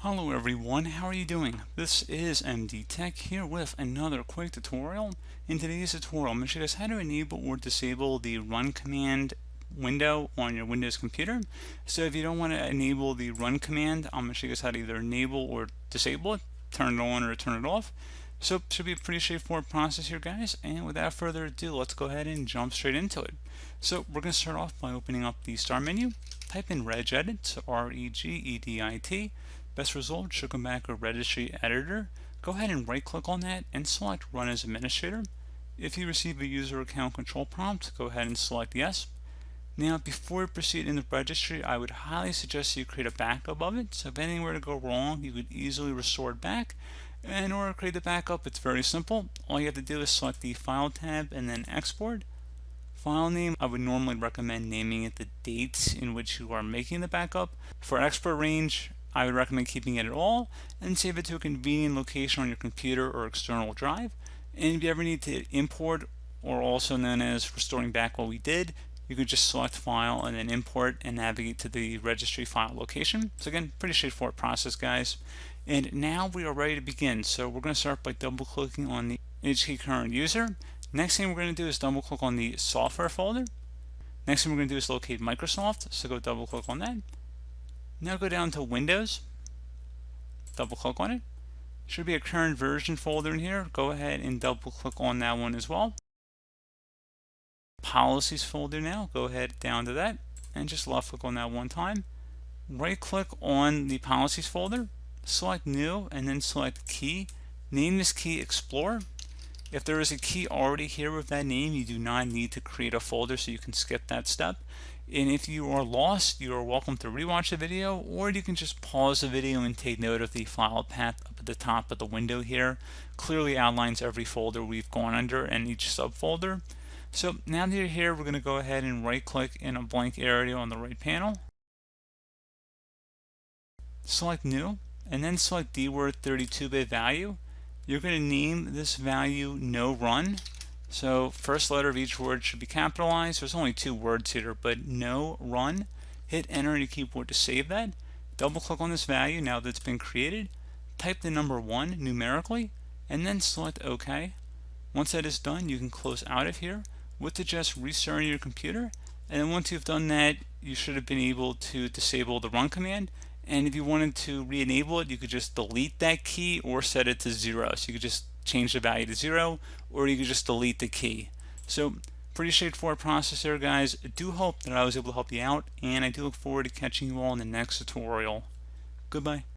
Hello everyone, how are you doing? This is MD Tech here with another quick tutorial. In today's tutorial, I'm going to show you guys how to enable or disable the run command window on your Windows computer. So if you don't want to enable the run command, I'm going to show you guys how to either enable or disable it, turn it on or turn it off. So it should be a pretty straightforward process here, guys, and without further ado, let's go ahead and jump straight into it. So we're going to start off by opening up the start menu, type in Regedit, so R-E-G-E-D-I-T. Best result should come back with Registry Editor. Go ahead and right click on that and select Run as Administrator. If you receive a user account control prompt, go ahead and select Yes. Now before we proceed in the registry, I would highly suggest you create a backup of it. So if anything were to go wrong, you could easily restore it back. And in order to create the backup, it's very simple. All you have to do is select the File tab and then Export. File name, I would normally recommend naming it the dates in which you are making the backup. For export range, I would recommend keeping it at all and save it to a convenient location on your computer or external drive. And if you ever need to import, or also known as restoring back what we did, you could just select File and then Import and navigate to the registry file location. So again, pretty straightforward process, guys. And now we are ready to begin. So we're going to start by double clicking on the HK current user. Next thing we're going to do is double click on the software folder. Next thing we're going to do is locate Microsoft. So go double click on that. Now go down to Windows, double click on it. Should be a current version folder in here. Go ahead and double click on that one as well. Policies folder now, go ahead down to that and just left click on that one time. Right click on the policies folder, select new and then select key. Name this key Explorer. If there is a key already here with that name, you do not need to create a folder, so you can skip that step. And if you are lost, you are welcome to rewatch the video, or you can just pause the video and take note of the file path up at the top of the window here. Clearly outlines every folder we've gone under and each subfolder. So now that you're here, we're going to go ahead and right click in a blank area on the right panel. Select new and then select dword 32-bit value. You're going to name this value no run. So first letter of each word should be capitalized. There's only two words here, but no run. Hit enter on your keyboard to save that. Double click on this value now that it's been created. Type the number 1 numerically and then select OK. Once that is done, you can close out of here with the just restarting your computer. And then once you've done that, you should have been able to disable the run command. And if you wanted to re-enable it, you could just delete that key or set it to 0. So you could just change the value to 0, or you could just delete the key. So pretty straightforward process there, guys. I do hope that I was able to help you out, and I do look forward to catching you all in the next tutorial. Goodbye.